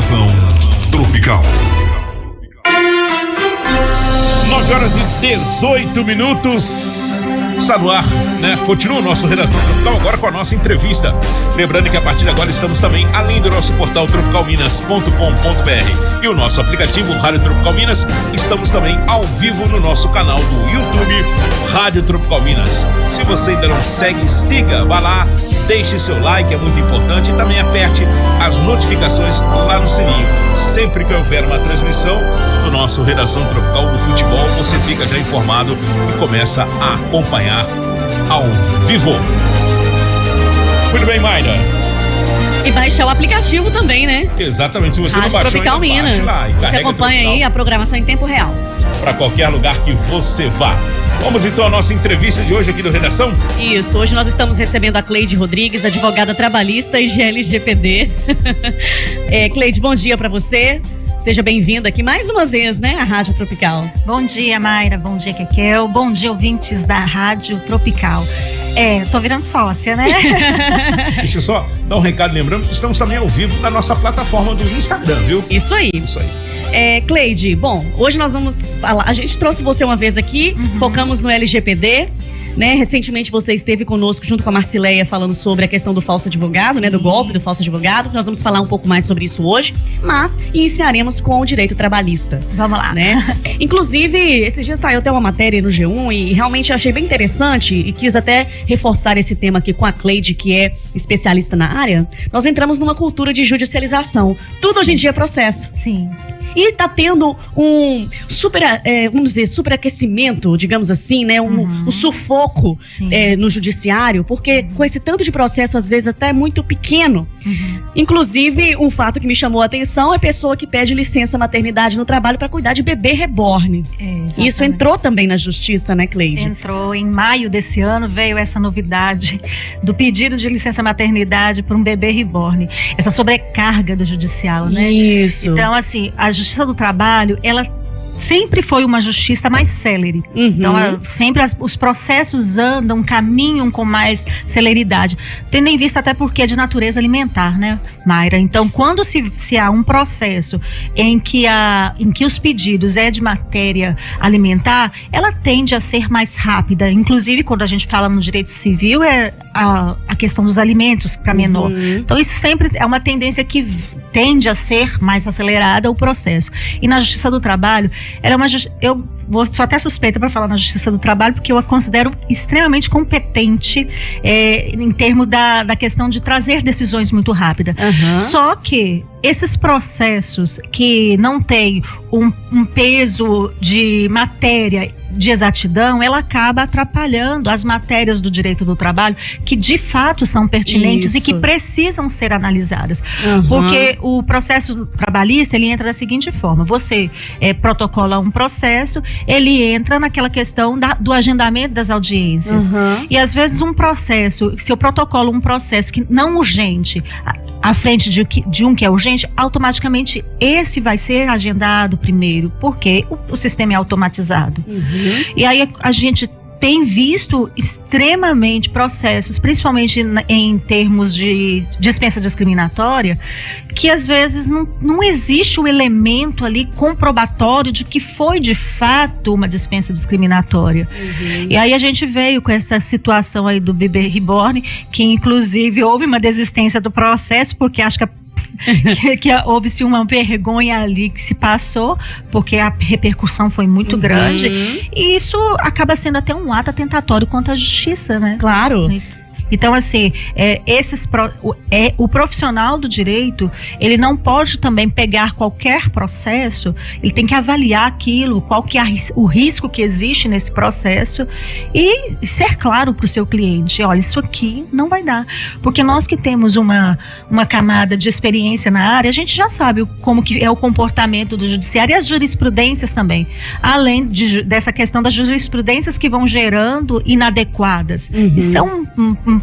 Redação Tropical. 9h18. Está no ar, né? Continua o nosso Redação Tropical agora com a nossa entrevista. Lembrando que a partir de agora estamos também, além do nosso portal tropicalminas.com.br e o nosso aplicativo Rádio Tropical Minas, estamos também ao vivo no nosso canal do YouTube Rádio Tropical Minas. Se você ainda não segue, siga, vá lá, deixe seu like, é muito importante, e também aperte as notificações lá no sininho. Sempre que houver uma transmissão do nosso Redação Tropical do futebol, você fica já informado e começa a acompanhar ao vivo. Muito bem, Mayra. E baixar o aplicativo também, né? Exatamente, se você Rádio não baixou, Tropical Minas. Lá, você acompanha aí a programação em tempo real. Para qualquer lugar que você vá. Vamos então à nossa entrevista de hoje aqui do Redação? Isso, hoje nós estamos recebendo a Cleide Rodrigues, advogada trabalhista e GLGPD. Cleide, bom dia para você. Seja bem-vinda aqui mais uma vez, né, à Rádio Tropical. Bom dia, Mayra. Bom dia, Kekel. Bom dia, ouvintes da Rádio Tropical. Tô virando sócia, né? Deixa eu só dar um recado, lembrando que estamos também ao vivo na nossa plataforma do Instagram, viu? Isso aí. Cleide, bom, hoje nós vamos falar, a gente trouxe você uma vez aqui, focamos no LGPD, né? Recentemente você esteve conosco junto com a Marcileia falando sobre a questão do falso advogado, né? Do golpe do falso advogado. Nós vamos falar um pouco mais sobre isso hoje, mas iniciaremos com o direito trabalhista. Vamos lá. Né? Inclusive, esses dias saiu até uma matéria no G1 e realmente achei bem interessante e quis até reforçar esse tema aqui com a Cleide, que é especialista na área. Nós entramos numa cultura de judicialização. Tudo hoje em dia é processo. Sim. E tá tendo um superaquecimento, digamos assim, né? Um sufoco no judiciário, porque com esse tanto de processo, às vezes até muito pequeno. Inclusive, um fato que me chamou a atenção é a pessoa que pede licença maternidade no trabalho para cuidar de bebê reborn. Isso entrou também na justiça, né, Cleide? Entrou. Em maio desse ano veio essa novidade do pedido de licença maternidade para um bebê reborn. Essa sobrecarga do judicial, né? Isso. Então, assim, a Justiça do Trabalho, ela sempre foi uma justiça mais célere. Então, sempre os processos caminham com mais celeridade. Tendo em vista até porque é de natureza alimentar, né, Mayra? Então, quando se há um processo em que os pedidos é de matéria alimentar, ela tende a ser mais rápida. Inclusive, quando a gente fala no direito civil, é a questão dos alimentos para menor. Então, isso sempre é uma tendência que tende a ser mais acelerada o processo. E na Justiça do Trabalho, eu sou até suspeita para falar na Justiça do Trabalho, porque eu a considero extremamente competente em termos da questão de trazer decisões muito rápidas. Só que esses processos que não têm um peso de matéria de exatidão, ela acaba atrapalhando as matérias do direito do trabalho que de fato são pertinentes e que precisam ser analisadas. Porque o processo trabalhista, ele entra da seguinte forma: você protocola um processo, ele entra naquela questão do agendamento das audiências. E às vezes se eu protocolo um processo que não urgente à frente de um que é urgente, automaticamente esse vai ser agendado primeiro, porque o sistema é automatizado. E aí a gente tem visto extremamente processos, principalmente em termos de dispensa discriminatória, que às vezes não existe o elemento ali comprobatório de que foi de fato uma dispensa discriminatória. E aí a gente veio com essa situação aí do bebê reborn, que inclusive houve uma desistência do processo, porque acho que houve-se uma vergonha ali que se passou, porque a repercussão foi muito grande, e isso acaba sendo até um ato atentatório contra a justiça, né? Claro. Então, assim, o profissional do direito, ele não pode também pegar qualquer processo, ele tem que avaliar aquilo, qual que é o risco que existe nesse processo e ser claro para o seu cliente: olha, isso aqui não vai dar. Porque nós que temos uma camada de experiência na área, a gente já sabe como que é o comportamento do judiciário e as jurisprudências também, além dessa questão das jurisprudências que vão gerando inadequadas. Isso é um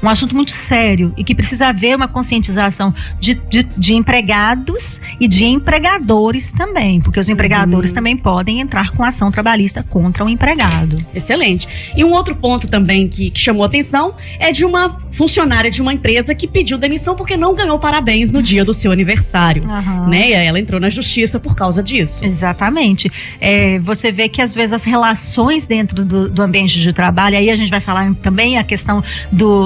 um assunto muito sério e que precisa haver uma conscientização de empregados e de empregadores também, porque os empregadores também podem entrar com ação trabalhista contra o empregado. Excelente. E um outro ponto também que chamou atenção é de uma funcionária de uma empresa que pediu demissão porque não ganhou parabéns no dia do seu aniversário. Né? E aí ela entrou na justiça por causa disso. Exatamente. Você vê que às vezes as relações dentro do ambiente de trabalho, aí a gente vai falar também a questão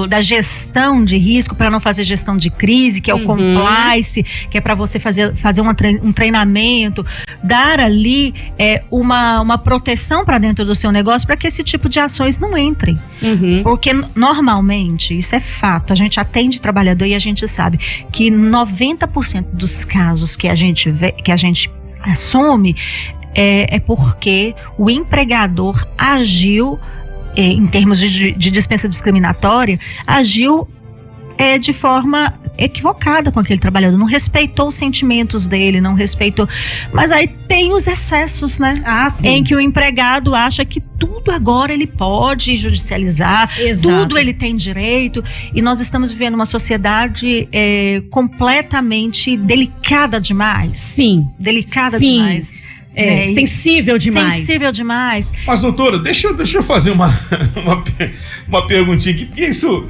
da gestão de risco, para não fazer gestão de crise, que é o compliance, que é para você fazer um treinamento, dar ali uma proteção para dentro do seu negócio, para que esse tipo de ações não entrem. Porque normalmente, isso é fato, a gente atende trabalhador e a gente sabe que 90% dos casos que a gente assume é porque o empregador agiu, em termos de dispensa discriminatória, agiu de forma equivocada com aquele trabalhador, não respeitou os sentimentos dele, não respeitou. Mas aí tem os excessos, né? Em que o empregado acha que tudo agora ele pode judicializar, tudo ele tem direito, e nós estamos vivendo uma sociedade completamente delicada demais. Sim. Delicada demais. Sensível demais. Sensível demais. Mas, doutora, deixa eu fazer uma perguntinha aqui, porque isso...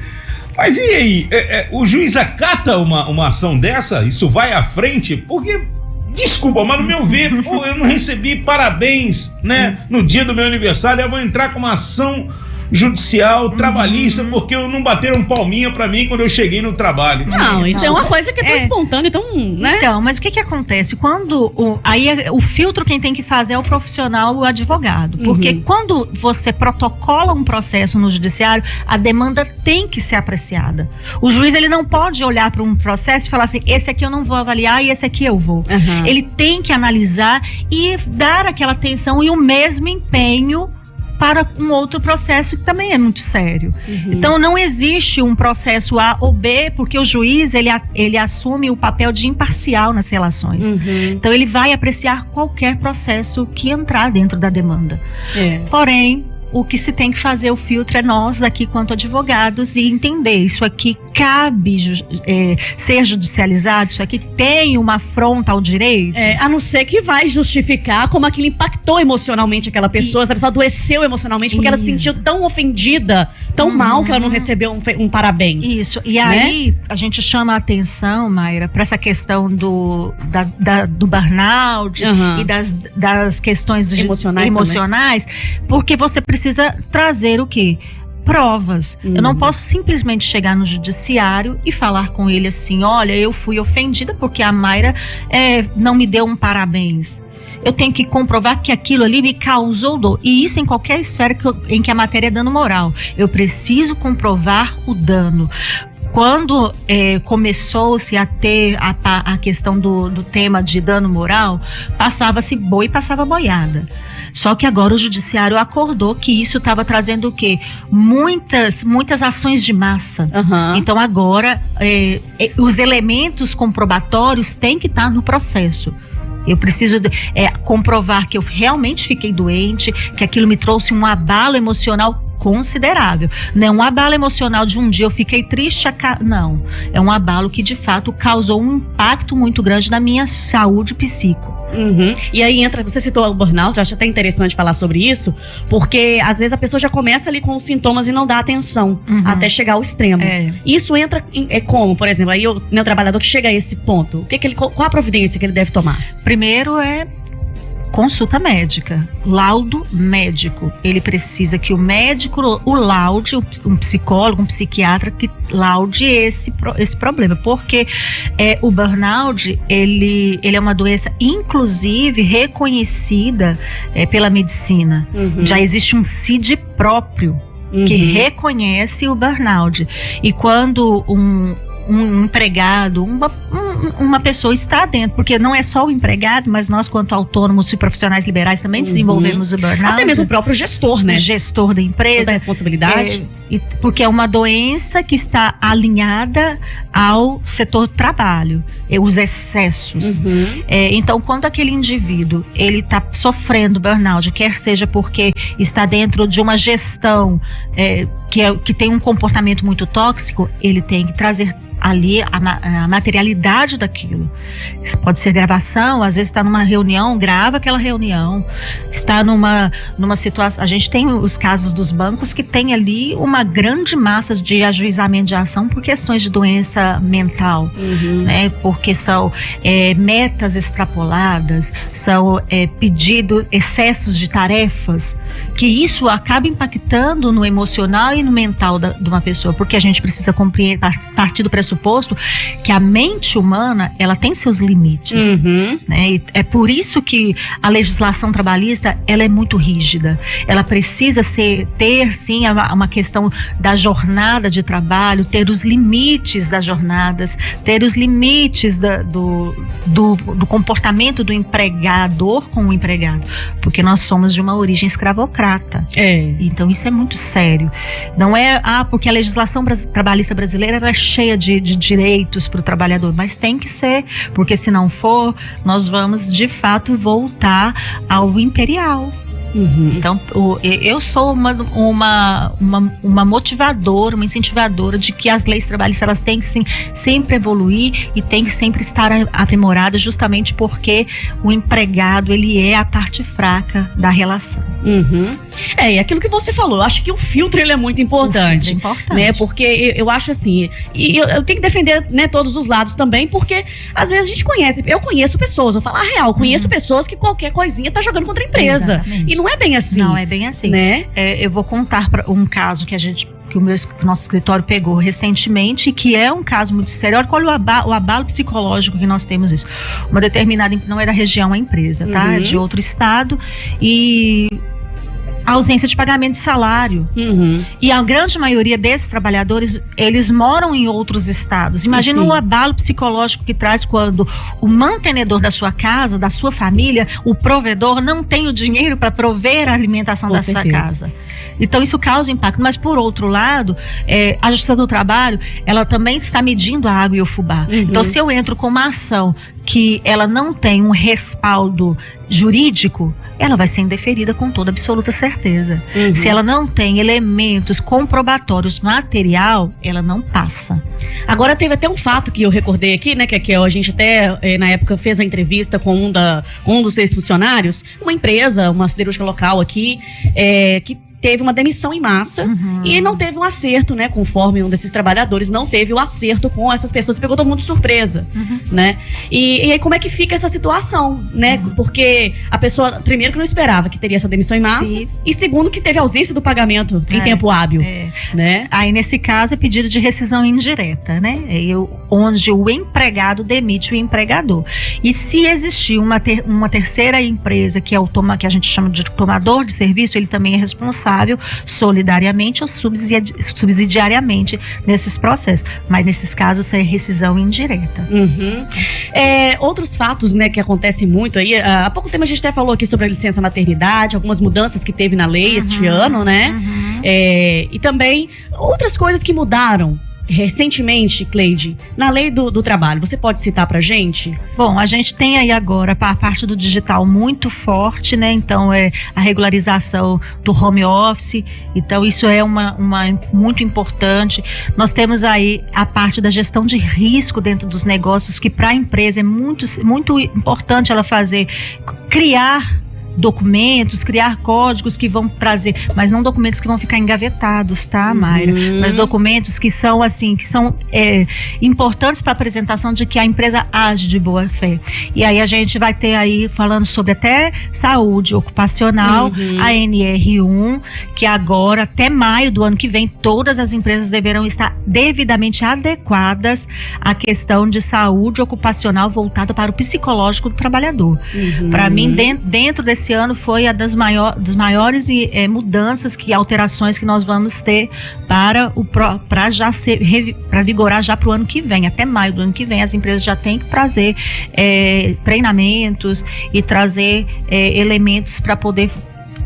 Mas e aí, o juiz acata uma ação dessa? Isso vai à frente? Porque, desculpa, mas no meu ver, eu não recebi parabéns, né? No dia do meu aniversário, eu vou entrar com uma ação judicial, trabalhista, porque não bateram palminha pra mim quando eu cheguei no trabalho. Não, isso é uma coisa que é tão espontânea, então, né? Então, mas o que acontece? Quando o filtro quem tem que fazer é o profissional, o advogado. Porque quando você protocola um processo no judiciário, a demanda tem que ser apreciada. O juiz, ele não pode olhar para um processo e falar assim, esse aqui eu não vou avaliar e esse aqui eu vou. Ele tem que analisar e dar aquela atenção e o mesmo empenho para um outro processo que também é muito sério. Então não existe um processo A ou B, porque o juiz ele assume o papel de imparcial nas relações. Então ele vai apreciar qualquer processo que entrar dentro da demanda. Porém, o que se tem que fazer, o filtro, é nós aqui quanto advogados e entender, isso aqui cabe ser judicializado, isso aqui tem uma afronta ao direito. A não ser que vai justificar como aquilo impactou emocionalmente aquela pessoa, essa pessoa adoeceu emocionalmente porque ela se sentiu tão ofendida, tão mal, que ela não recebeu um parabéns. Isso, e aí a gente chama a atenção, Mayra, para essa questão do burnout e das questões emocionais, porque você precisa trazer o quê? Provas. Eu não posso simplesmente chegar no judiciário e falar com ele assim, olha, eu fui ofendida porque a Mayra não me deu um parabéns. Eu tenho que comprovar que aquilo ali me causou dor. E isso em qualquer esfera em que a matéria é dano moral. Eu preciso comprovar o dano. Quando começou-se a ter a questão do tema de dano moral, passava-se boi e passava boiada. Só que agora o judiciário acordou que isso estava trazendo o quê? Muitas ações de massa. Então agora os elementos comprobatórios têm que estar no processo. Eu preciso comprovar que eu realmente fiquei doente, que aquilo me trouxe um abalo emocional considerável. Não é um abalo emocional de um dia eu fiquei triste, não. É um abalo que de fato causou um impacto muito grande na minha saúde psíquica. E aí você citou o burnout, eu acho até interessante falar sobre isso, porque às vezes a pessoa já começa ali com os sintomas e não dá atenção até chegar ao extremo. Isso entra como, por exemplo, aí o meu trabalhador que chega a esse ponto, qual a providência que ele deve tomar? Primeiro consulta médica, laudo médico. Ele precisa que o médico o laude, um psicólogo, um psiquiatra que laude esse problema, porque o burnout ele é uma doença inclusive reconhecida pela medicina. Já existe um CID próprio que reconhece o burnout. E quando um empregado, uma pessoa está dentro, porque não é só o empregado, mas nós, quanto autônomos e profissionais liberais, também desenvolvemos o burnout. Até mesmo o próprio gestor, né? O gestor da empresa. Toda a responsabilidade. Porque é uma doença que está alinhada ao setor trabalho, os excessos. Então, quando aquele indivíduo ele está sofrendo burnout, quer seja porque está dentro de uma gestão que tem um comportamento muito tóxico, ele tem que trazer ali a materialidade daquilo. Isso pode ser gravação, às vezes está numa reunião, grava aquela reunião, está numa situação. A gente tem os casos dos bancos que tem ali uma grande massa de ajuizamento de ação por questões de doença mental, né? Porque são metas extrapoladas, são excessos de tarefas, que isso acaba impactando no emocional e no mental de uma pessoa, porque a gente precisa compreender, partir do pressuposto que a mente humana, ela tem seus limites, né? E é por isso que a legislação trabalhista, ela é muito rígida. Ela precisa ter sim uma questão da jornada de trabalho, ter os limites das jornadas, ter os limites do comportamento do empregador com o empregado, porque nós somos de uma origem escravocrata. Então isso é muito sério. Não é porque a legislação trabalhista brasileira era cheia de direitos para o trabalhador, mas tem que ser, porque se não for, nós vamos de fato voltar ao imperial. Então, eu sou uma motivadora, uma incentivadora de que as leis trabalhistas, elas têm que sim, sempre evoluir e têm que sempre estar aprimoradas, justamente porque o empregado, ele é a parte fraca da relação. E aquilo que você falou, eu acho que o filtro, ele é muito importante. Né? Porque eu acho assim, e eu tenho que defender, né, todos os lados também, porque às vezes a gente eu conheço pessoas, eu falo a real, conheço pessoas que qualquer coisinha tá jogando contra a empresa. Exatamente. E não é bem assim. Não é bem assim. Né? Eu vou contar um caso que o nosso escritório pegou recentemente, que é um caso muito sério. Olha o abalo psicológico que nós temos isso. Uma determinada, não é da região a empresa, tá? É de outro estado, e ausência de pagamento de salário. E a grande maioria desses trabalhadores, eles moram em outros estados. Imagina o abalo psicológico que traz quando o mantenedor da sua casa, da sua família, o provedor, não tem o dinheiro para prover a alimentação da sua casa. Então isso causa impacto. Mas por outro lado, a Justiça do Trabalho, ela também está medindo a água e o fubá. Então se eu entro com uma ação que ela não tem um respaldo jurídico, ela vai ser indeferida com toda absoluta certeza. Se ela não tem elementos comprobatórios material, ela não passa. Agora teve até um fato que eu recordei aqui, né, que a gente até na época fez a entrevista com um dos ex-funcionários, uma empresa, uma siderúrgica local aqui, que teve uma demissão em massa e não teve um acerto, né? Conforme um desses trabalhadores não teve o acerto com essas pessoas, pegou todo mundo de surpresa, né? E aí como é que fica essa situação, né? Porque a pessoa, primeiro, que não esperava que teria essa demissão em massa, e segundo, que teve ausência do pagamento em tempo hábil, né? Aí nesse caso é pedido de rescisão indireta, né? Onde o empregado demite o empregador. E se existir uma terceira empresa que que a gente chama de tomador de serviço, ele também é responsável solidariamente ou subsidiariamente nesses processos. Mas nesses casos é rescisão indireta. Outros fatos, né, que acontecem muito aí, há pouco tempo a gente até falou aqui sobre a licença maternidade, algumas mudanças que teve na lei este ano, né? E também outras coisas que mudaram recentemente, Cleide, na lei do trabalho. Você pode citar pra gente? Bom, a gente tem aí agora a parte do digital muito forte, né? Então a regularização do home office. Então isso é uma muito importante. Nós temos aí a parte da gestão de risco dentro dos negócios, que para a empresa é muito, muito importante ela criar documentos, criar códigos que vão trazer, mas não documentos que vão ficar engavetados, tá, Mayra? Mas documentos que são importantes para a apresentação de que a empresa age de boa fé. E aí a gente vai ter aí falando sobre até saúde ocupacional, a NR1, que agora, até maio do ano que vem, todas as empresas deverão estar devidamente adequadas à questão de saúde ocupacional voltada para o psicológico do trabalhador. Para mim, dentro desse esse ano foi a dos maiores mudanças, alterações que nós vamos ter para vigorar já para o ano que vem. Até maio do ano que vem, as empresas já têm que trazer treinamentos e trazer elementos para poder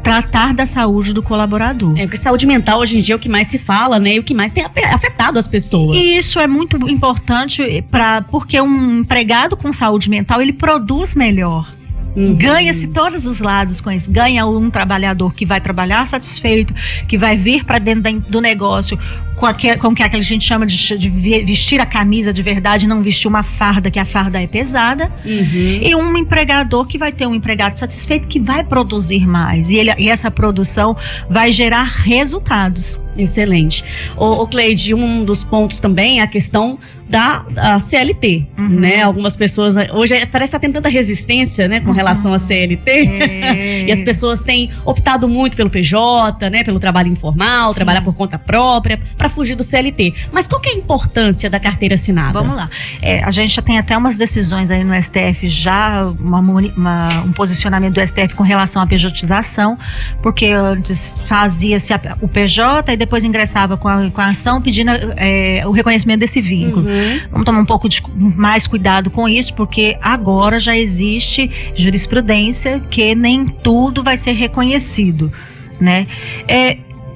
tratar da saúde do colaborador. Porque saúde mental hoje em dia é o que mais se fala, né? E o que mais tem afetado as pessoas. E isso é muito importante porque um empregado com saúde mental, ele produz melhor. Ganha-se todos os lados com isso. Ganha um trabalhador que vai trabalhar satisfeito, que vai vir para dentro do negócio com o que a gente chama de vestir a camisa de verdade, não vestir uma farda, que a farda é pesada. E um empregador que vai ter um empregado satisfeito, que vai produzir mais. E essa produção vai gerar resultados. Excelente. Cleide, um dos pontos também é a questão da CLT, né? Algumas pessoas hoje parece que tá tendo tanta resistência, né, com relação à CLT. E as pessoas têm optado muito pelo PJ, né, pelo trabalho informal, trabalhar por conta própria, para fugir do CLT. Mas qual que é a importância da carteira assinada? Vamos lá. A gente já tem até umas decisões aí no STF, já um posicionamento do STF com relação à pejotização, porque antes fazia-se o PJ e depois ingressava com a ação pedindo o reconhecimento desse vínculo. Vamos tomar um pouco mais cuidado com isso, porque agora já existe jurisprudência que nem tudo vai ser reconhecido, né?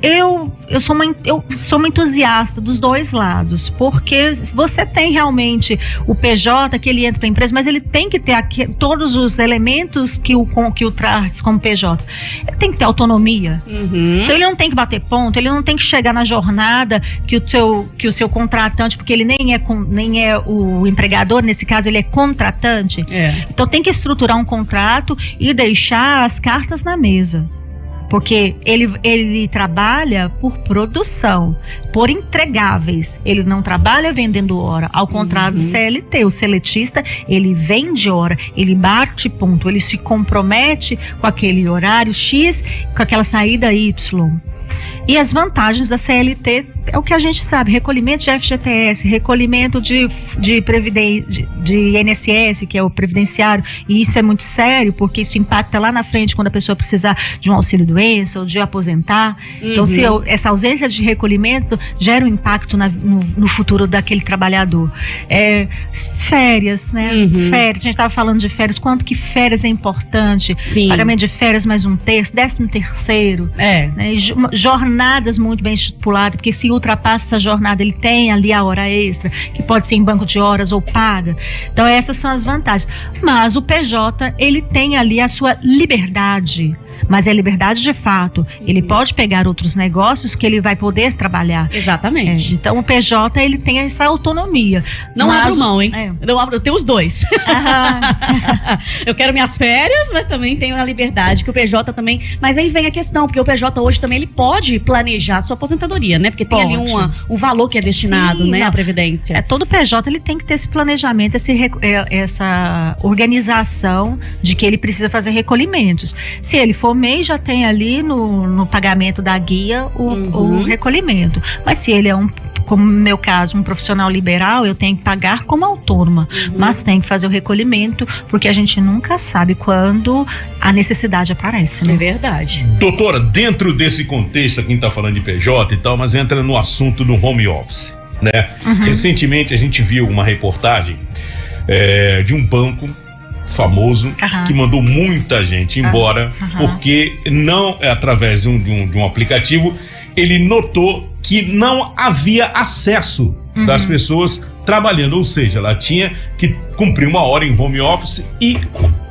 Eu sou uma entusiasta dos dois lados, porque você tem realmente o PJ que ele entra para a empresa, mas ele tem que ter todos os elementos que o traz como PJ. Ele tem que ter autonomia. Então ele não tem que bater ponto, ele não tem que chegar na jornada que o seu contratante, porque ele nem é o empregador, nesse caso ele é contratante. Então tem que estruturar um contrato e deixar as cartas na mesa. Porque ele trabalha por produção, por entregáveis. Ele não trabalha vendendo hora. Ao contrário do CLT, o seletista, ele vende hora, ele bate ponto, ele se compromete com aquele horário X, com aquela saída Y. E as vantagens da CLT é o que a gente sabe: recolhimento de FGTS, recolhimento de INSS, que é o previdenciário, e isso é muito sério, porque isso impacta lá na frente quando a pessoa precisar de um auxílio-doença ou de aposentar. Então, se essa ausência de recolhimento gera um impacto no futuro daquele trabalhador. Férias, né? Férias, a gente estava falando de férias, quanto que férias é importante. Sim. Pagamento de férias mais um terço, 13º. Né? Jornadas muito bem estipuladas, porque se ultrapassa essa jornada, ele tem ali a hora extra, que pode ser em banco de horas ou paga. Então essas são as vantagens. Mas o PJ, ele tem ali a sua liberdade, mas é liberdade de fato. Ele pode pegar outros negócios que ele vai poder trabalhar. Exatamente. Então o PJ, ele tem essa autonomia. Não abro mão, hein? Eu tenho os dois. Eu quero minhas férias, mas também tenho a liberdade, que o PJ também. Mas aí vem a questão, porque o PJ hoje também ele pode planejar a sua aposentadoria, né? Porque tem ali um valor que é destinado, né, à Previdência. Todo PJ, ele tem que ter esse planejamento, essa organização de que ele precisa fazer recolhimentos. Se ele for MEI, já tem ali no pagamento da guia o recolhimento. Mas se ele é como no meu caso, um profissional liberal, eu tenho que pagar como autônoma, mas tem que fazer o recolhimento, porque a gente nunca sabe quando a necessidade aparece, né? É verdade. Doutora, dentro desse contexto, aqui a gente tá falando de PJ e tal, mas entra no assunto do home office, né? Recentemente a gente viu uma reportagem de um banco famoso que mandou muita gente embora, porque não, através de um aplicativo, ele notou que não havia acesso das pessoas trabalhando, ou seja, ela tinha que cumprir uma hora em home office e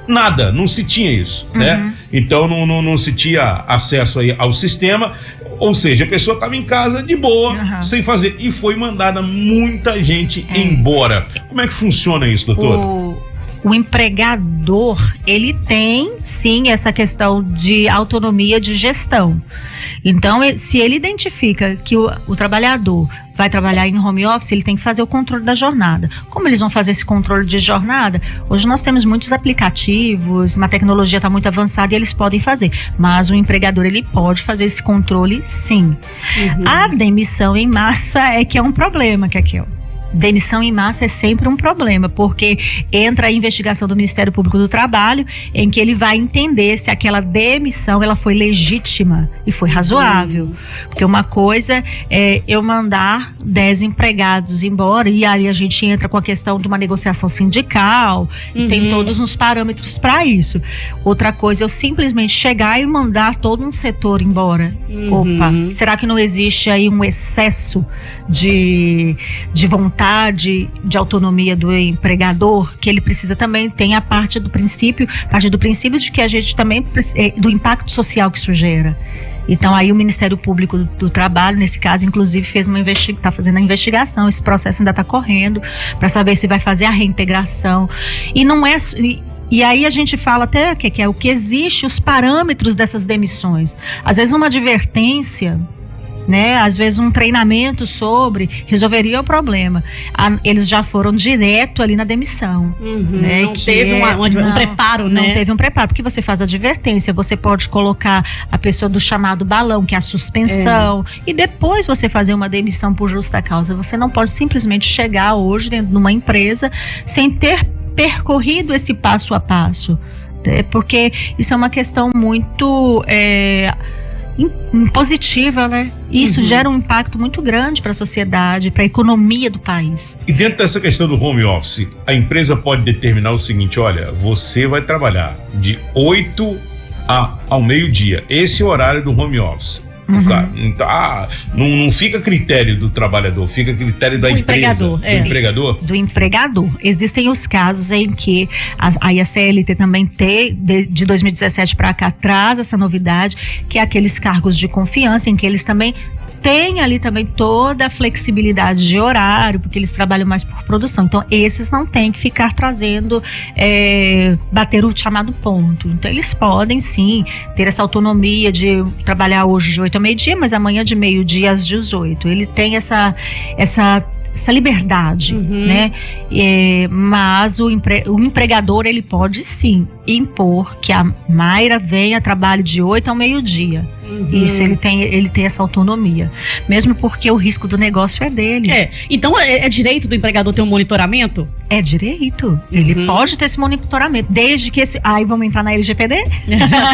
nada, não se tinha isso, né? Então não se tinha acesso aí ao sistema, ou seja, a pessoa estava em casa de boa, sem fazer, e foi mandada muita gente embora. Como é que funciona isso, doutor? O empregador, ele tem, sim, essa questão de autonomia de gestão. Então, se ele identifica que o trabalhador vai trabalhar em home office, ele tem que fazer o controle da jornada. Como eles vão fazer esse controle de jornada? Hoje nós temos muitos aplicativos, uma tecnologia está muito avançada e eles podem fazer. Mas o empregador, ele pode fazer esse controle, sim. A demissão em massa é que é um problema, Cacau. demissão em massa é sempre um problema, porque entra a investigação do Ministério Público do Trabalho, em que ele vai entender se aquela demissão ela foi legítima e foi razoável. Porque uma coisa é eu mandar 10 empregados embora, e aí a gente entra com a questão de uma negociação sindical, tem todos os parâmetros para isso. Outra coisa é eu simplesmente chegar e mandar todo um setor embora. Opa, será que não existe aí um excesso de vontade, de autonomia do empregador, que ele precisa também, tem a parte do princípio de que a gente também, do impacto social que isso gera. Então aí o Ministério Público do Trabalho, nesse caso, inclusive está fazendo a investigação, esse processo ainda está correndo, para saber se vai fazer a reintegração. E não é... E aí a gente fala até que é o que existe, os parâmetros dessas demissões. Às vezes uma advertência, né? Às vezes um treinamento sobre resolveria o problema. Eles já foram direto ali na demissão. Né? Não teve um preparo, né? Não teve um preparo, porque você faz advertência, você pode colocar a pessoa do chamado balão, que é a suspensão, e depois você fazer uma demissão por justa causa. Você não pode simplesmente chegar hoje dentro de uma empresa sem ter percorrido esse passo a passo, né? Porque isso é uma questão muito positiva, né? Isso gera um impacto muito grande para a sociedade, para a economia do país. E dentro dessa questão do home office, a empresa pode determinar o seguinte: olha, você vai trabalhar de 8 ao meio-dia, esse é o horário do home office. Não fica a critério do trabalhador, fica a critério da empresa, do empregador? Do empregador. Existem os casos em que a CLT também tem, de 2017 para cá, traz essa novidade, que é aqueles cargos de confiança, em que eles também tem ali também toda a flexibilidade de horário, porque eles trabalham mais por produção. Então, esses não tem que ficar trazendo, bater o chamado ponto. Então, eles podem, sim, ter essa autonomia de trabalhar hoje de 8 ao meio-dia, mas amanhã de meio-dia às 18. Ele tem essa liberdade, né? Mas o empregador, ele pode, sim, impor que a Mayra venha, trabalhe de 8 ao meio-dia. Isso, ele tem essa autonomia. Mesmo porque o risco do negócio é dele. Então é direito do empregador ter um monitoramento? É direito. Ele pode ter esse monitoramento. Desde que aí vamos entrar na LGPD?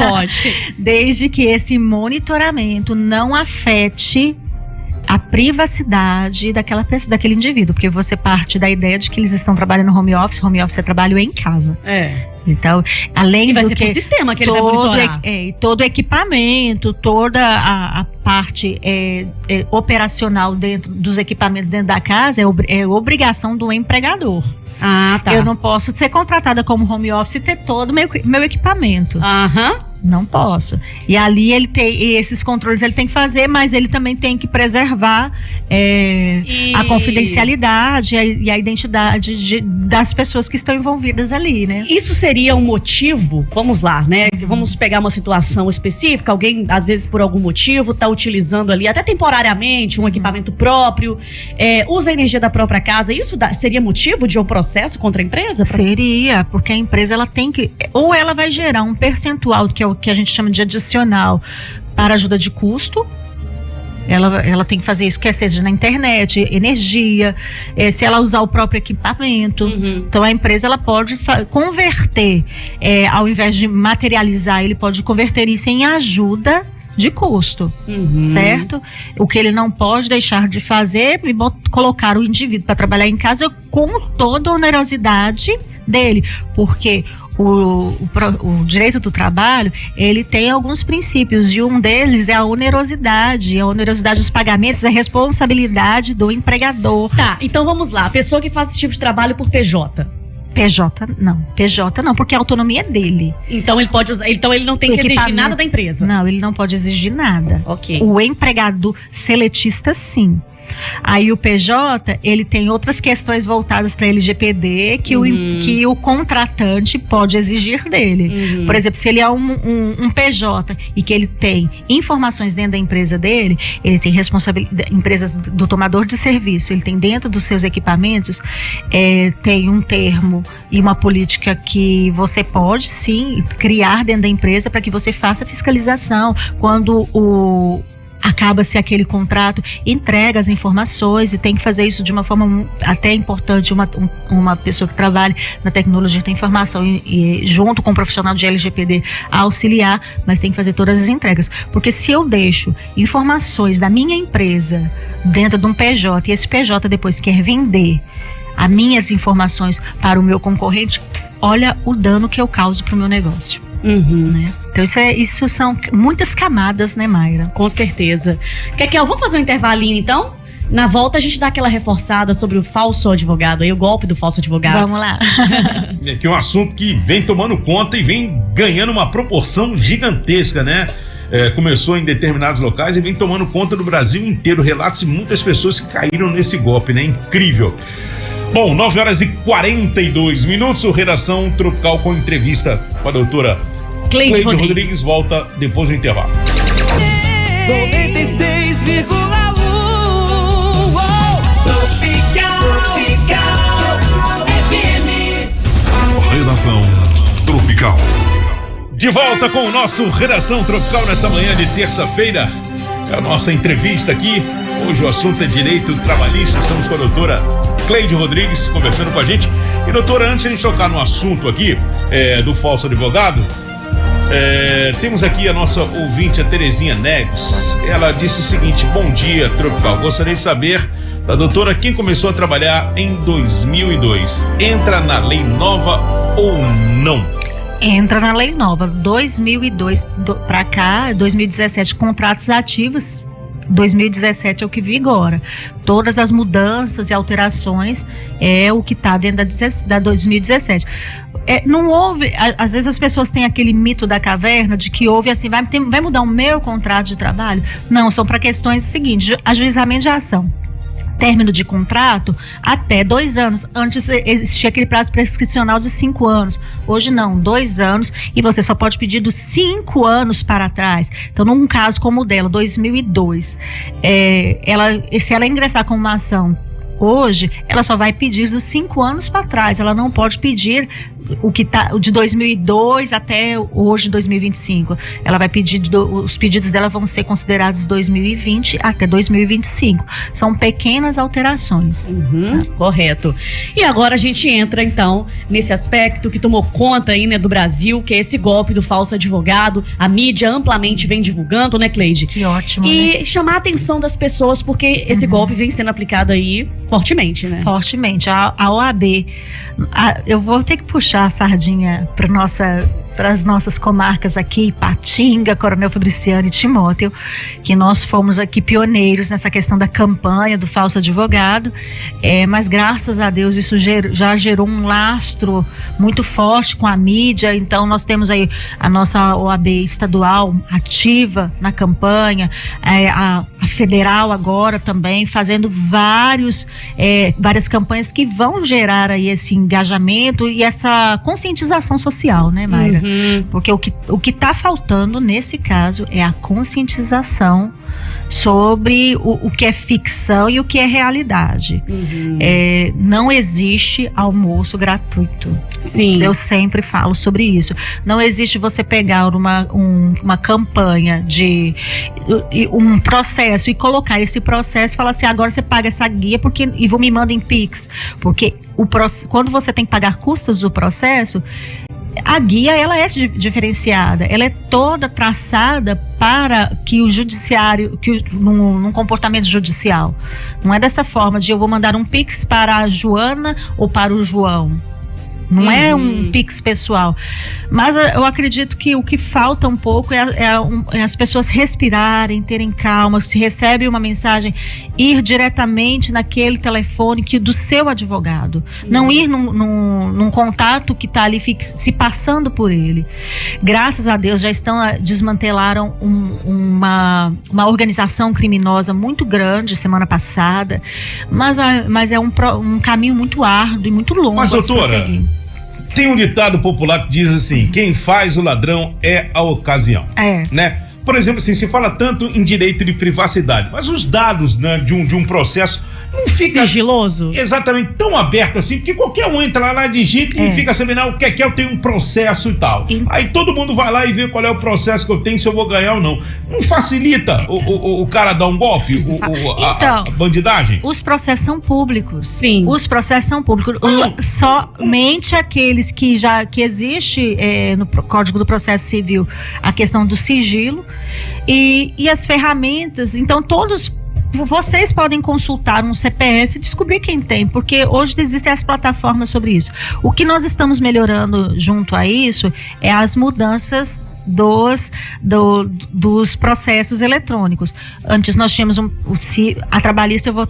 Pode. Desde que esse monitoramento não afete a privacidade daquela pessoa, daquele indivíduo, porque você parte da ideia de que eles estão trabalhando no home office é trabalho em casa. Então, além vai do ser que pro sistema que ele vai monitorar. Todo o equipamento, toda a parte operacional dentro dos equipamentos dentro da casa é obrigação do empregador. Tá. Eu não posso ser contratada como home office e ter todo o meu equipamento. Não posso. E ali esses controles ele tem que fazer, mas ele também tem que preservar a confidencialidade e a identidade das pessoas que estão envolvidas ali, né? Isso seria um motivo, vamos lá, né? Vamos pegar uma situação específica, alguém, às vezes, por algum motivo, está utilizando ali, até temporariamente, um equipamento próprio, usa a energia da própria casa. Isso seria motivo de um processo contra a empresa? Seria, porque a empresa ela tem que, ou ela vai gerar um percentual, que é o que a gente chama de adicional, para ajuda de custo. Ela tem que fazer isso, quer seja na internet, energia, se ela usar o próprio equipamento. Então a empresa ela pode converter, ao invés de materializar, ele pode converter isso em ajuda de custo, certo? O que ele não pode deixar de fazer é colocar o indivíduo para trabalhar em casa com toda a onerosidade dele, porque o direito do trabalho, ele tem alguns princípios, e um deles é a onerosidade dos pagamentos, a responsabilidade do empregador. Tá, então vamos lá, a pessoa que faz esse tipo de trabalho por PJ não, porque a autonomia é dele. Então ele pode usar, então ele não tem que exigir nada da empresa. Não, ele não pode exigir nada. Ok. O empregador seletista, sim. Aí o PJ, ele tem outras questões voltadas para a LGPD que o contratante pode exigir dele. Por exemplo, se ele é um PJ e que ele tem informações dentro da empresa dele, ele tem responsabilidade, empresas do tomador de serviço, ele tem dentro dos seus equipamentos, tem um termo e uma política que você pode sim criar dentro da empresa para que você faça fiscalização quando acaba-se aquele contrato, entrega as informações, e tem que fazer isso de uma forma até importante, uma pessoa que trabalhe na tecnologia da informação e junto com o profissional de LGPD a auxiliar, mas tem que fazer todas as entregas, porque se eu deixo informações da minha empresa dentro de um PJ e esse PJ depois quer vender as minhas informações para o meu concorrente, olha o dano que eu causo para o meu negócio. Né? Então isso são muitas camadas, né, Mayra? Com certeza. Kekel, vamos fazer um intervalinho então? Na volta a gente dá aquela reforçada sobre o falso advogado, aí o golpe do falso advogado. Vamos lá. Que é um assunto que vem tomando conta e vem ganhando uma proporção gigantesca, né? Começou em determinados locais e vem tomando conta do Brasil inteiro. Relatos de muitas pessoas que caíram nesse golpe, né? Incrível. Bom, 9h42, o Redação Tropical com entrevista com a doutora Cleide Rodrigues volta depois do intervalo. 96,1 Tropical FM. Redação Tropical. De volta com o nosso Redação Tropical nessa manhã de terça-feira. É a nossa entrevista aqui. Hoje o assunto é direito trabalhista. Estamos com a doutora Cleide Rodrigues conversando com a gente. E doutora, antes de a gente tocar no assunto aqui do falso advogado, temos aqui a nossa ouvinte, a Terezinha Neves. Ela disse o seguinte: bom dia, Tropical. Gostaria de saber da doutora quem começou a trabalhar em 2002. Entra na lei nova ou não? Entra na lei nova. 2002 para cá, 2017, contratos ativos. 2017 é o que vigora. Todas as mudanças e alterações é o que está dentro da 2017. Não houve, às vezes as pessoas têm aquele mito da caverna de que houve assim, vai mudar o meu contrato de trabalho? Não, são para questões seguintes: ajuizamento de ação. Término de contrato até 2 anos. Antes existia aquele prazo prescricional de 5 anos. Hoje não, 2 anos, e você só pode pedir dos 5 anos para trás. Então, num caso como o dela, 2002, se ela ingressar com uma ação hoje, ela só vai pedir dos 5 anos para trás. Ela não pode pedir o de 2002 até hoje, 2025. Ela vai pedir, os pedidos dela vão ser considerados 2020 até 2025. São pequenas alterações. Tá? Correto. E agora a gente entra então nesse aspecto que tomou conta aí, né, do Brasil, que é esse golpe do falso advogado. A mídia amplamente vem divulgando, né, Cleide? Que ótimo, e né? chamar a atenção das pessoas, porque esse golpe vem sendo aplicado aí fortemente, né? Fortemente. A OAB, eu vou ter que puxar a sardinha para as nossas comarcas aqui, Ipatinga, Coronel Fabriciano e Timóteo, que nós fomos aqui pioneiros nessa questão da campanha do falso advogado, mas graças a Deus isso já gerou um lastro muito forte com a mídia. Então nós temos aí a nossa OAB estadual ativa na campanha, a federal agora também fazendo várias campanhas que vão gerar aí esse engajamento e essa conscientização social, né, Mayra? Porque o que está faltando nesse caso é a conscientização sobre o que é ficção e o que é realidade. Não existe almoço gratuito. Sim. Eu sempre falo sobre isso. Não existe você pegar uma campanha de um processo e colocar esse processo e falar assim: agora você paga essa guia e me manda em Pix. Porque quando você tem que pagar custas do processo, a guia ela é diferenciada, ela é toda traçada para que o judiciário, num comportamento judicial. Não é dessa forma de eu vou mandar um Pix para a Joana ou para o João. Não é um Pix pessoal. Mas eu acredito que o que falta um pouco é as pessoas respirarem, terem calma. Se recebe uma mensagem, ir diretamente naquele telefone do seu advogado. Não ir num contato que está ali se passando por ele. Graças a Deus já desmantelaram uma organização criminosa muito grande semana passada. Mas é um caminho muito árduo e muito longo. Mas, doutora, tem um ditado popular que diz assim: quem faz o ladrão é a ocasião. Né? Por exemplo, assim, se fala tanto em direito de privacidade, mas os dados, né, de um processo, não fica sigiloso. exatamente tão aberto assim, porque qualquer um entra lá, digita e fica sabendo, o que é que eu tenho um processo e tal. Aí todo mundo vai lá e vê qual é o processo que eu tenho, se eu vou ganhar ou não. Não facilita o cara dar um golpe, a bandidagem? Os processos são públicos. Sim. Os processos são públicos. Somente aqueles que existe no Código do Processo Civil a questão do sigilo e as ferramentas. Então, vocês podem consultar um CPF e descobrir quem tem, porque hoje existem as plataformas sobre isso. O que nós estamos melhorando junto a isso é as mudanças dos processos eletrônicos. Antes nós tínhamos a trabalhista, eu vou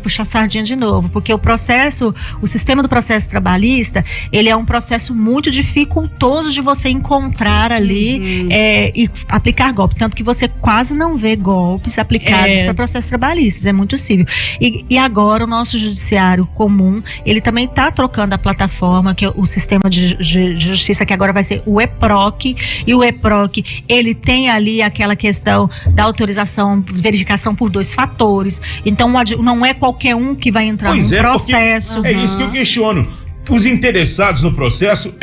puxar a sardinha de novo, porque o sistema do processo trabalhista, ele é um processo muito dificultoso de você encontrar ali e aplicar golpe, tanto que você quase não vê golpes aplicados para processos trabalhistas, é muito simples. E agora o nosso judiciário comum, ele também está trocando a plataforma, que é o sistema de justiça, que agora vai ser o EPROC, e o EPROC, ele tem ali aquela questão da autorização, verificação por 2 fatores. Então não é qualquer um que vai entrar no processo. É isso que eu questiono. Os interessados no processo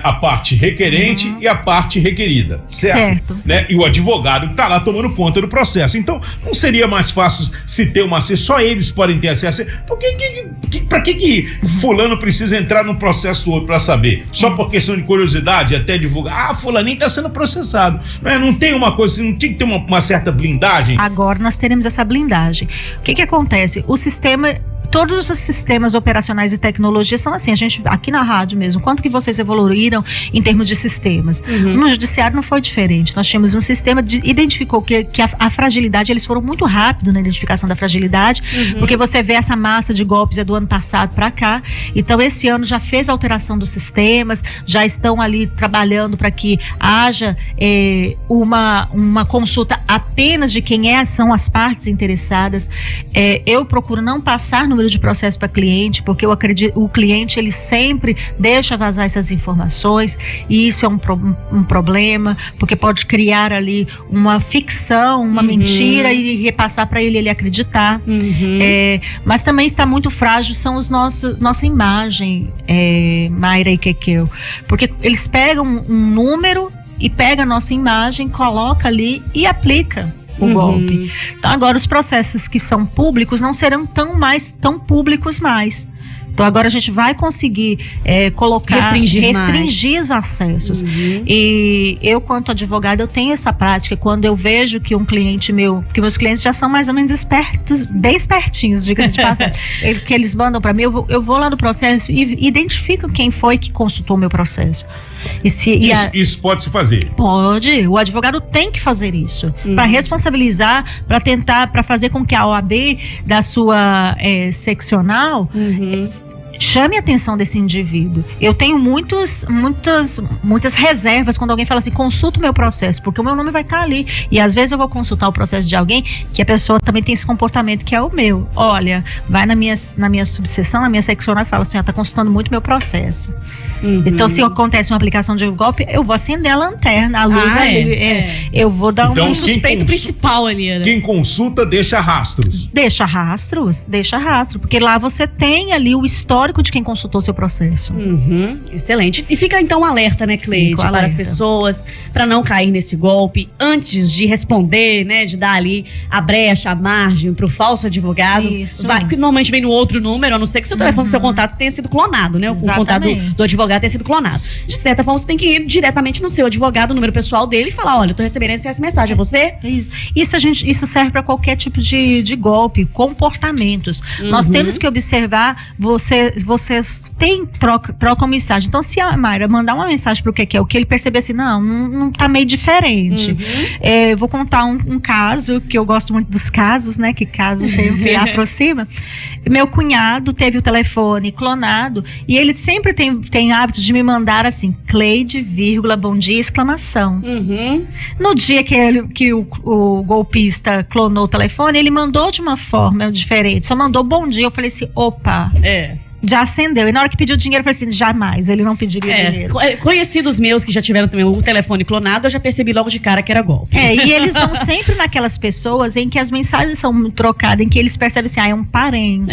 a parte requerente e a parte requerida, certo? Né? E o advogado que está lá tomando conta do processo. Então, não seria mais fácil se ter uma acesso? Só eles podem ter acesso. Para que fulano precisa entrar num processo outro para saber? Só por questão de curiosidade, até divulgar, fulaninho está sendo processado. Não tem uma coisa, não tinha que ter uma certa blindagem? Agora nós teremos essa blindagem. O que acontece? O sistema... Todos os sistemas operacionais e tecnologia são assim, aqui na rádio mesmo, quanto que vocês evoluíram em termos de sistemas? No judiciário não foi diferente, nós tínhamos um sistema identificou que a fragilidade, eles foram muito rápidos na identificação da fragilidade, porque você vê essa massa de golpes do ano passado para cá, então esse ano já fez a alteração dos sistemas, já estão ali trabalhando para que haja uma consulta apenas de quem são as partes interessadas. Eu procuro não passar número de processo para cliente, porque eu acredito, o cliente ele sempre deixa vazar essas informações, e isso é um problema, porque pode criar ali uma ficção, uma mentira e repassar para ele acreditar. Mas também está muito frágil são nossa imagem, Mayra e Kekel, porque eles pegam um número e pega a nossa imagem, coloca ali e aplica o golpe. Então agora os processos que são públicos não serão tão públicos mais. Então agora a gente vai conseguir restringir os acessos. E eu, quanto advogada, eu tenho essa prática. Quando eu vejo que um cliente meu, porque meus clientes já são mais ou menos espertos, bem espertinhos, diga-se de passagem, que eles mandam para mim, eu vou lá no processo e identifico quem foi que consultou o meu processo. Isso pode se fazer? Pode, o advogado tem que fazer isso para responsabilizar, para fazer com que a OAB da sua seccional chame a atenção desse indivíduo. Eu tenho muitas reservas quando alguém fala assim, consulta o meu processo, porque o meu nome vai estar ali. E às vezes eu vou consultar o processo de alguém que a pessoa também tem esse comportamento que é o meu. Olha, vai na minha subseção, na minha seccional e fala assim, está consultando muito meu processo. Então, se acontece uma aplicação de golpe, eu vou acender a lanterna, a luz eu vou dar então, um suspeito principal ali, né? Quem consulta deixa rastros. Deixa rastro, porque lá você tem ali o histórico de quem consultou seu processo. Excelente. E fica então um alerta, né, Cleide, para as pessoas, para não cair nesse golpe, antes de responder, né, de dar ali a brecha, a margem pro falso advogado. Isso. Que normalmente vem no outro número, a não ser que seu telefone, seu contato tenha sido clonado, né? O contato do advogado tenha sido clonado. De certa forma, você tem que ir diretamente no seu advogado, o número pessoal dele, e falar, olha, eu tô recebendo essa mensagem, é você? Isso serve para qualquer tipo de golpe, comportamentos. Nós temos que observar, vocês trocam mensagem. Então, se a Mayra mandar uma mensagem pro Kekel, que ele perceber assim, não tá meio diferente. Vou contar um caso, que eu gosto muito dos casos, né? Que caso sempre aproxima. Meu cunhado teve o telefone clonado e ele sempre tem hábito de me mandar assim, Cleide, bom dia, exclamação. No dia que o golpista clonou o telefone, ele mandou de uma forma diferente. Só mandou bom dia. Eu falei assim, opa. Já acendeu. E na hora que pediu dinheiro, eu falei assim, jamais, ele não pediria dinheiro. Conhecidos meus que já tiveram também o telefone clonado, eu já percebi logo de cara que era golpe. E eles vão sempre naquelas pessoas em que as mensagens são trocadas, em que eles percebem assim, é um parente,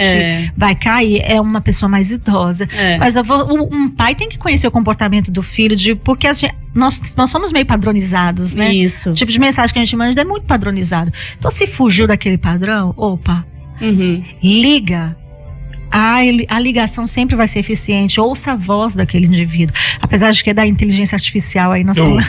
vai cair, é uma pessoa mais idosa. Mas um pai tem que conhecer o comportamento do filho, porque nós somos meio padronizados, né? Isso. O tipo de mensagem que a gente manda é muito padronizado. Então, se fugiu daquele padrão, liga. A ligação sempre vai ser eficiente. Ouça a voz daquele indivíduo. Apesar de que é da inteligência artificial aí nós estamos...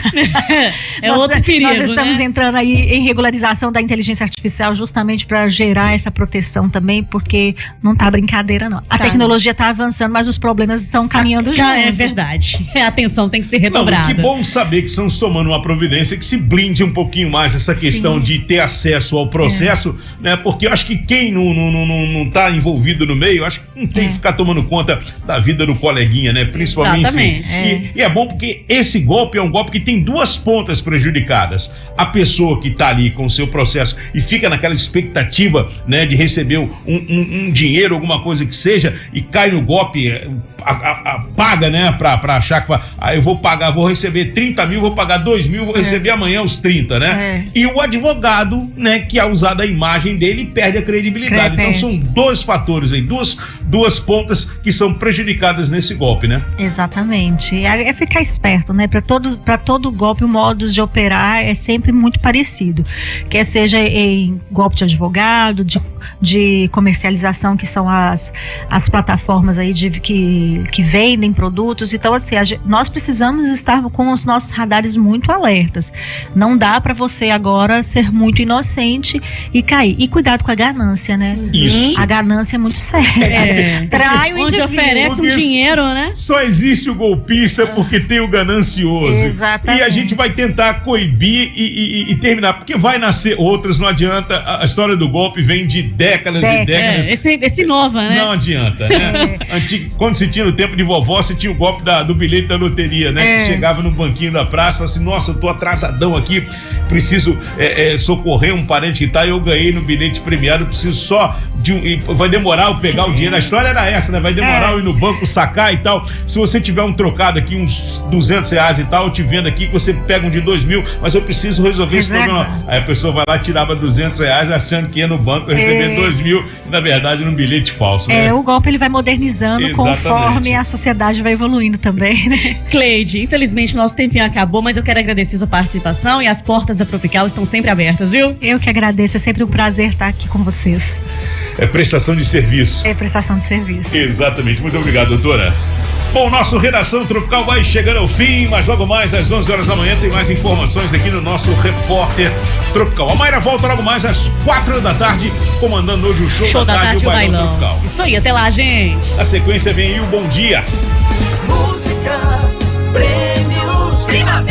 outro perigo, nós estamos né? entrando aí em regularização da inteligência artificial justamente para gerar essa proteção também, porque não tá brincadeira não. A tecnologia tá avançando, mas os problemas estão caminhando junto. É verdade. A atenção tem que ser Não, redobrada. que bom saber que estamos tomando uma providência que se blinde um pouquinho mais essa questão de ter acesso ao processo, né? Porque eu acho que quem não tá envolvido no meio, eu acho que não tem que ficar tomando conta da vida do coleguinha, né? Principalmente. Exatamente. E é bom porque esse golpe é um golpe que tem duas pontas prejudicadas. A pessoa que tá ali com o seu processo e fica naquela expectativa, né, de receber um dinheiro, alguma coisa que seja, e cai no golpe, paga, né, pra achar que eu vou receber 30 mil, vou pagar 2 mil, vou receber amanhã os 30, né? E o advogado, né, que é usado a imagem dele, perde a credibilidade. Então são dois fatores aí, duas pontas que são prejudicadas nesse golpe, né? Exatamente. É ficar esperto, né? Para todo golpe, o modus de operar é sempre muito parecido. Quer seja em golpe de advogado, de comercialização, que são as plataformas aí que vendem produtos. Então, assim, nós precisamos estar com os nossos radares muito alertas. Não dá para você agora ser muito inocente e cair. E cuidado com a ganância, né? Isso. A ganância é muito séria. Trai o Onde indivíduo. oferece um dinheiro, né? Só existe o golpista porque tem o ganancioso. Exatamente. E a gente vai tentar coibir e terminar, porque vai nascer outras, não adianta. A história do golpe vem de décadas e décadas. Esse inova, né? Não adianta, né? Quando se tinha no tempo de vovó, você tinha o golpe do bilhete da loteria, né? Que chegava no banquinho da praça e falava assim, nossa, eu tô atrasadão aqui, preciso socorrer um parente que tá, eu ganhei no bilhete premiado, preciso só vai demorar eu pegar o dinheiro. A história era essa, né? Vai demorar eu ir no banco sacar e tal. Se você tiver um trocado aqui, uns R$200 e tal, eu te vendo aqui que você pega um de 2 mil, mas eu preciso resolver esse problema. Aí a pessoa vai lá, tirava R$200 achando que ia no banco receber 2 mil, e na verdade num bilhete falso, né? O golpe ele vai modernizando. Exatamente. Conforme a sociedade vai evoluindo também, né? Cleide, infelizmente nosso tempinho acabou, mas eu quero agradecer sua participação e as portas da Tropical estão sempre abertas, viu? Eu que agradeço, é sempre um prazer estar aqui com vocês. É prestação de serviço. É prestação de serviço. Exatamente. Muito obrigado, doutora. Bom, nosso Redação Tropical vai chegando ao fim, mas logo mais às 11 horas da manhã tem mais informações aqui no nosso Repórter Tropical. A Mayra volta logo mais às 4 da tarde, comandando hoje o Show da Tarde, o Bailão Tropical. Isso aí, até lá, gente. Na sequência vem aí o Bom Dia. Música, prêmios,